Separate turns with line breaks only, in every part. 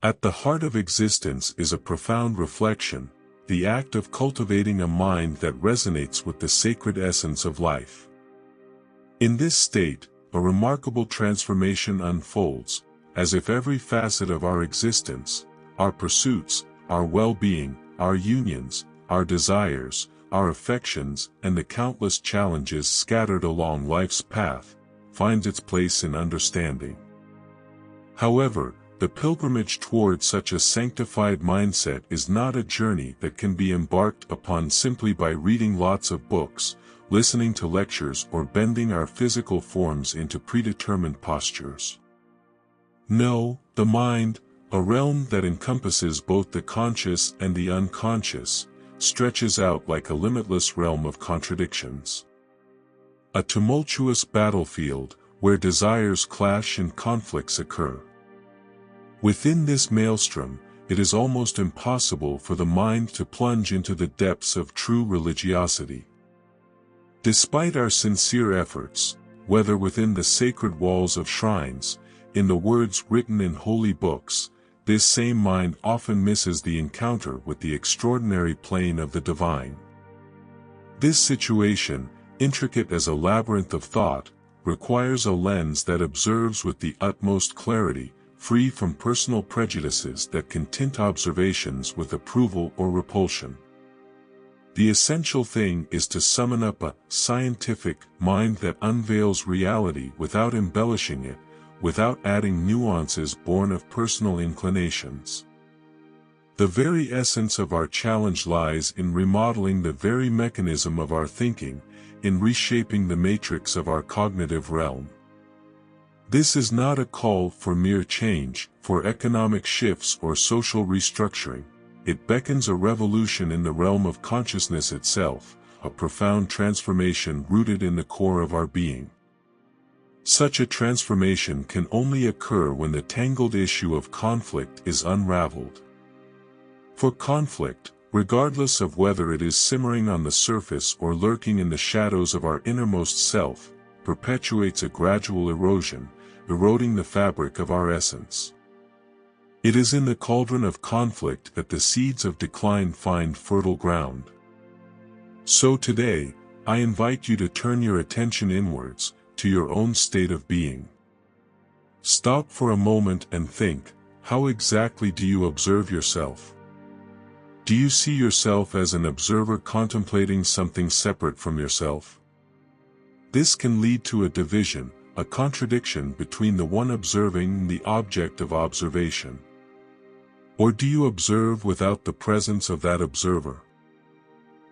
At the heart of existence is a profound reflection, the act of cultivating a mind that resonates with the sacred essence of life. In this state, a remarkable transformation unfolds, as if every facet of our existence, our pursuits, our well-being, our unions, our desires, our affections, and the countless challenges scattered along life's path, finds its place in understanding. However, the pilgrimage toward such a sanctified mindset is not a journey that can be embarked upon simply by reading lots of books, listening to lectures, or bending our physical forms into predetermined postures. No, the mind, a realm that encompasses both the conscious and the unconscious, stretches out like a limitless realm of contradictions. A tumultuous battlefield, where desires clash and conflicts occur. Within this maelstrom, it is almost impossible for the mind to plunge into the depths of true religiosity. Despite our sincere efforts, whether within the sacred walls of shrines, in the words written in holy books, this same mind often misses the encounter with the extraordinary plane of the divine. This situation, intricate as a labyrinth of thought, requires a lens that observes with the utmost clarity, free from personal prejudices that can tint observations with approval or repulsion. The essential thing is to summon up a scientific mind that unveils reality without embellishing it, without adding nuances born of personal inclinations. The very essence of our challenge lies in remodeling the very mechanism of our thinking, in reshaping the matrix of our cognitive realm. This is not a call for mere change, for economic shifts or social restructuring. It beckons a revolution in the realm of consciousness itself, a profound transformation rooted in the core of our being. Such a transformation can only occur when the tangled issue of conflict is unraveled. For conflict, regardless of whether it is simmering on the surface or lurking in the shadows of our innermost self, perpetuates a gradual erosion, eroding the fabric of our essence. It is in the cauldron of conflict that the seeds of decline find fertile ground. So today, I invite you to turn your attention inwards, to your own state of being. Stop for a moment and think, how exactly do you observe yourself? Do you see yourself as an observer contemplating something separate from yourself? This can lead to a division, a contradiction between the one observing and the object of observation. Or do you observe without the presence of that observer?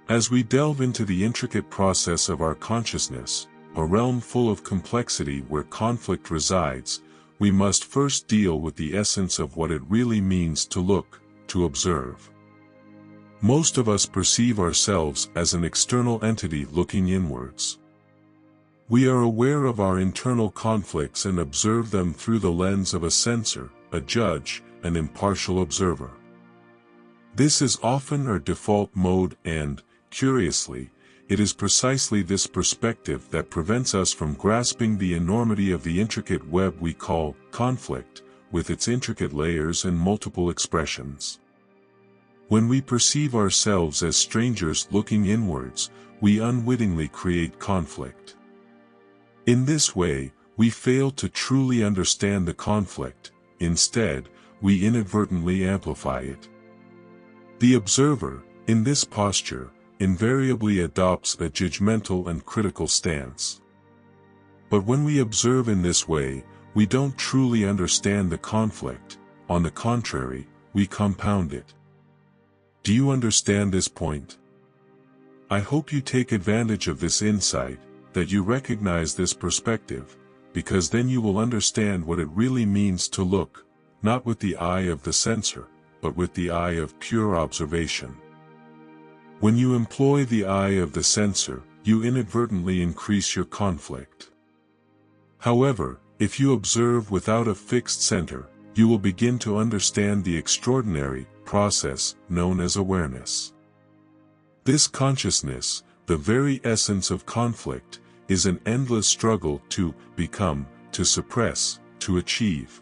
As we delve into the intricate process of our consciousness, a realm full of complexity where conflict resides, we must first deal with the essence of what it really means to look, to observe. Most of us perceive ourselves as an external entity looking inwards. We are aware of our internal conflicts and observe them through the lens of a censor, a judge, an impartial observer. This is often our default mode and, curiously, it is precisely this perspective that prevents us from grasping the enormity of the intricate web we call conflict, with its intricate layers and multiple expressions. When we perceive ourselves as strangers looking inwards, we unwittingly create conflict. In this way, we fail to truly understand the conflict. Instead, we inadvertently amplify it. The observer, in this posture, invariably adopts a judgmental and critical stance. But when we observe in this way, we don't truly understand the conflict. On the contrary, we compound it. Do you understand this point? I hope you take advantage of this insight, that you recognize this perspective, because then you will understand what it really means to look, not with the eye of the censor, but with the eye of pure observation. When you employ the eye of the censor, you inadvertently increase your conflict. However, if you observe without a fixed center, you will begin to understand the extraordinary process known as awareness. This consciousness, the very essence of conflict, is an endless struggle to become, to suppress, to achieve.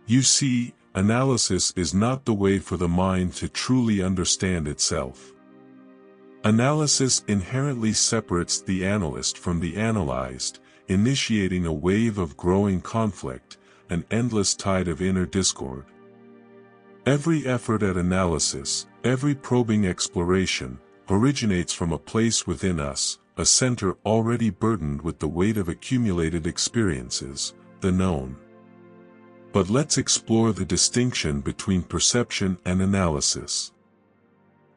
You see, analysis is not the way for the mind to truly understand itself. Analysis inherently separates the analyst from the analyzed, initiating a wave of growing conflict, an endless tide of inner discord. Every effort at analysis, every probing exploration, originates from a place within us, a center already burdened with the weight of accumulated experiences, the known. But let's explore the distinction between perception and analysis.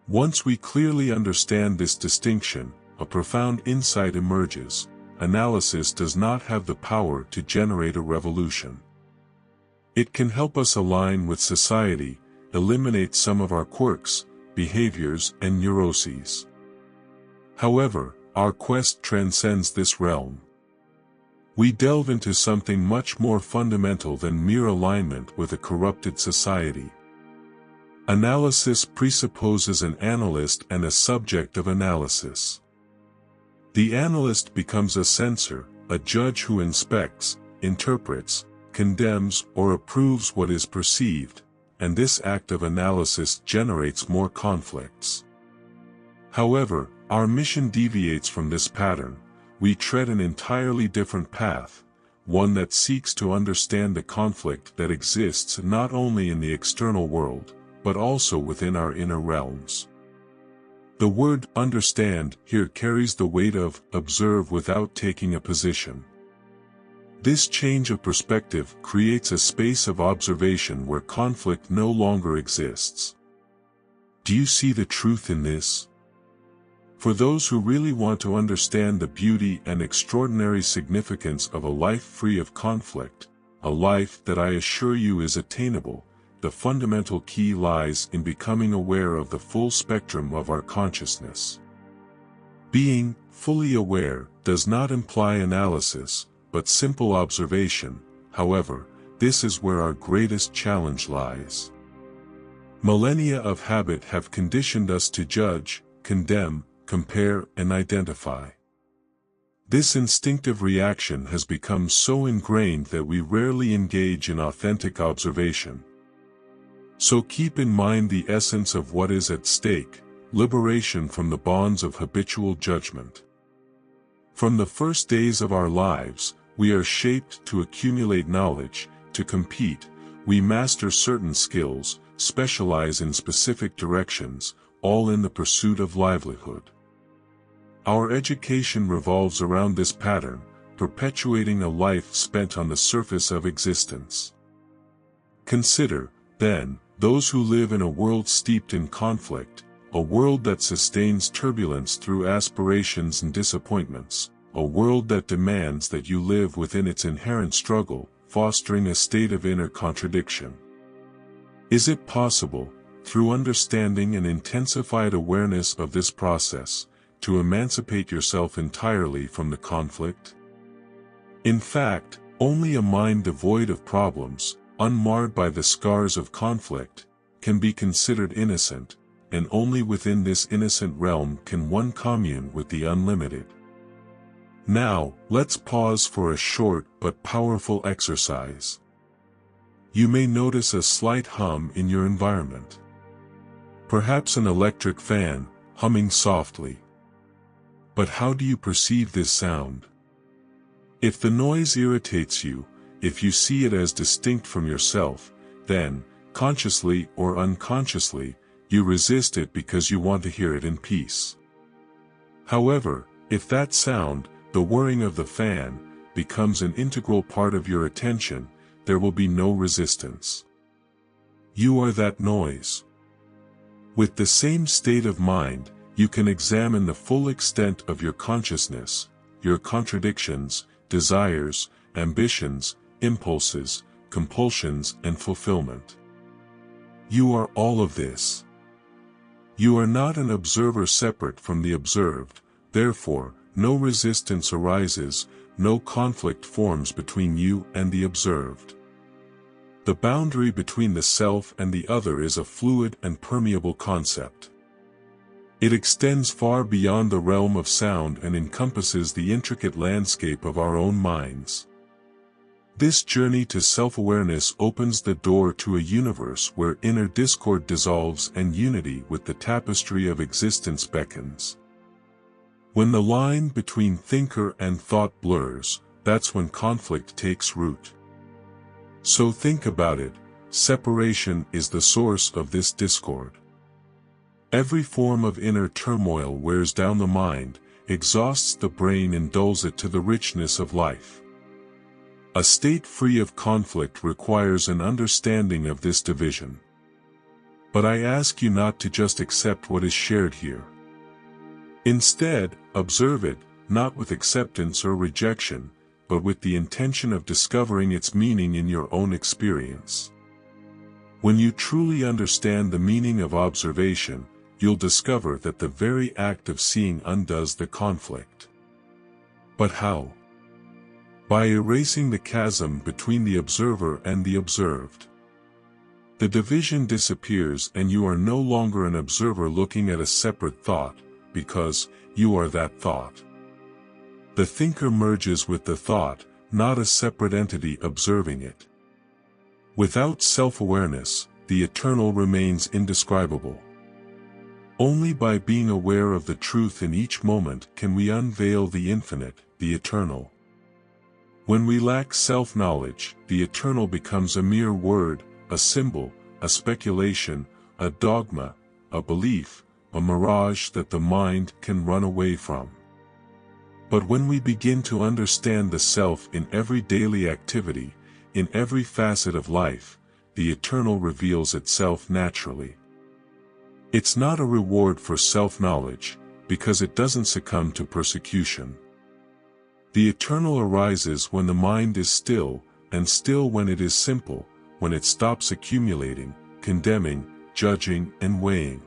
Once we clearly understand this distinction, a profound insight emerges: analysis does not have the power to generate a revolution. It can help us align with society, eliminate some of our quirks, behaviors, and neuroses. However, our quest transcends this realm. We delve into something much more fundamental than mere alignment with a corrupted society. Analysis presupposes an analyst and a subject of analysis. The analyst becomes a censor, a judge who inspects, interprets, condemns, or approves what is perceived, and this act of analysis generates more conflicts. However, our mission deviates from this pattern. We tread an entirely different path, one that seeks to understand the conflict that exists not only in the external world, but also within our inner realms. The word "understand" here carries the weight of observe without taking a position. This change of perspective creates a space of observation where conflict no longer exists. Do you see the truth in this? For those who really want to understand the beauty and extraordinary significance of a life free of conflict, a life that I assure you is attainable, the fundamental key lies in becoming aware of the full spectrum of our consciousness. Being fully aware does not imply analysis, but simple observation. However, this is where our greatest challenge lies. Millennia of habit have conditioned us to judge, condemn, compare, and identify. This instinctive reaction has become so ingrained that we rarely engage in authentic observation. So keep in mind the essence of what is at stake: liberation from the bonds of habitual judgment. From the first days of our lives, we are shaped to accumulate knowledge, to compete. We master certain skills, specialize in specific directions, all in the pursuit of livelihood. Our education revolves around this pattern, perpetuating a life spent on the surface of existence. Consider, then, those who live in a world steeped in conflict, a world that sustains turbulence through aspirations and disappointments, a world that demands that you live within its inherent struggle, fostering a state of inner contradiction. Is it possible, through understanding and intensified awareness of this process, to emancipate yourself entirely from the conflict? In fact, only a mind devoid of problems, unmarred by the scars of conflict, can be considered innocent, and only within this innocent realm can one commune with the unlimited. Now, let's pause for a short but powerful exercise. You may notice a slight hum in your environment. Perhaps an electric fan, humming softly. But how do you perceive this sound? If the noise irritates you, if you see it as distinct from yourself, then, consciously or unconsciously, you resist it because you want to hear it in peace. However, if that sound, the whirring of the fan, becomes an integral part of your attention, there will be no resistance. You are that noise. With the same state of mind, you can examine the full extent of your consciousness, your contradictions, desires, ambitions, impulses, compulsions, and fulfillment. You are all of this. You are not an observer separate from the observed, therefore, no resistance arises, no conflict forms between you and the observed. The boundary between the self and the other is a fluid and permeable concept. It extends far beyond the realm of sound and encompasses the intricate landscape of our own minds. This journey to self-awareness opens the door to a universe where inner discord dissolves and unity with the tapestry of existence beckons. When the line between thinker and thought blurs, that's when conflict takes root. So think about it, separation is the source of this discord. Every form of inner turmoil wears down the mind, exhausts the brain and dulls it to the richness of life. A state free of conflict requires an understanding of this division. But I ask you not to just accept what is shared here. Instead, observe it, not with acceptance or rejection, but with the intention of discovering its meaning in your own experience. When you truly understand the meaning of observation, you'll discover that the very act of seeing undoes the conflict. But how? By erasing the chasm between the observer and the observed. The division disappears and you are no longer an observer looking at a separate thought, because you are that thought. The thinker merges with the thought, not a separate entity observing it. Without self-awareness, the eternal remains indescribable. Only by being aware of the truth in each moment can we unveil the infinite, the eternal. When we lack self-knowledge, the eternal becomes a mere word, a symbol, a speculation, a dogma, a belief, a mirage that the mind can run away from. But when we begin to understand the self in every daily activity, in every facet of life, the eternal reveals itself naturally. It's not a reward for self-knowledge, because it doesn't succumb to persecution. The eternal arises when the mind is still, and still when it is simple, when it stops accumulating, condemning, judging, and weighing.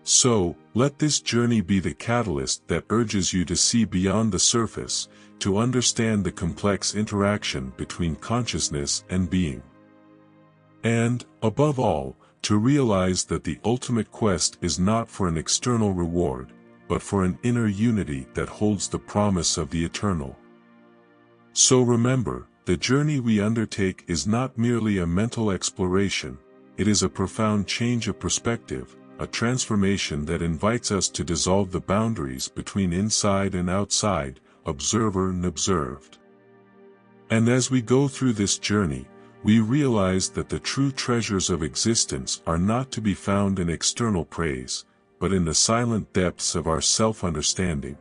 So, let this journey be the catalyst that urges you to see beyond the surface, to understand the complex interaction between consciousness and being. And, above all, to realize that the ultimate quest is not for an external reward, but for an inner unity that holds the promise of the eternal. So remember, the journey we undertake is not merely a mental exploration, it is a profound change of perspective, a transformation that invites us to dissolve the boundaries between inside and outside, observer and observed. And as we go through this journey, we realize that the true treasures of existence are not to be found in external praise, but in the silent depths of our self-understanding.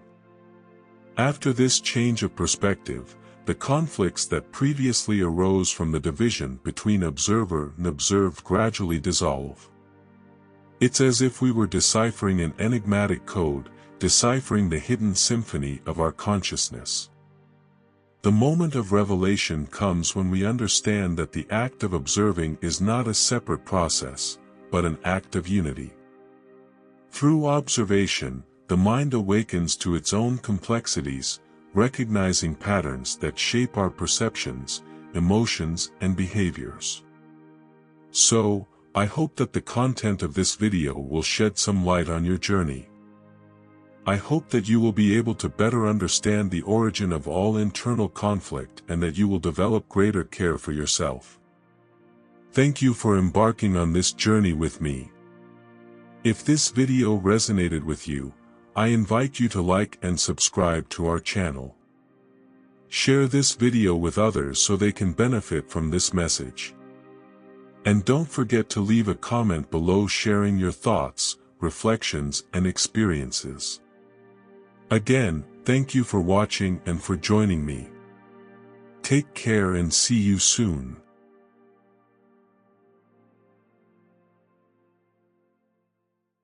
After this change of perspective, the conflicts that previously arose from the division between observer and observed gradually dissolve. It's as if we were deciphering an enigmatic code, deciphering the hidden symphony of our consciousness. The moment of revelation comes when we understand that the act of observing is not a separate process, but an act of unity. Through observation, the mind awakens to its own complexities, recognizing patterns that shape our perceptions, emotions, and behaviors. So, I hope that the content of this video will shed some light on your journey. I hope that you will be able to better understand the origin of all internal conflict and that you will develop greater care for yourself. Thank you for embarking on this journey with me. If this video resonated with you, I invite you to like and subscribe to our channel. Share this video with others so they can benefit from this message. And don't forget to leave a comment below sharing your thoughts, reflections, and experiences. Again, thank you for watching and for joining me. Take care and see you soon.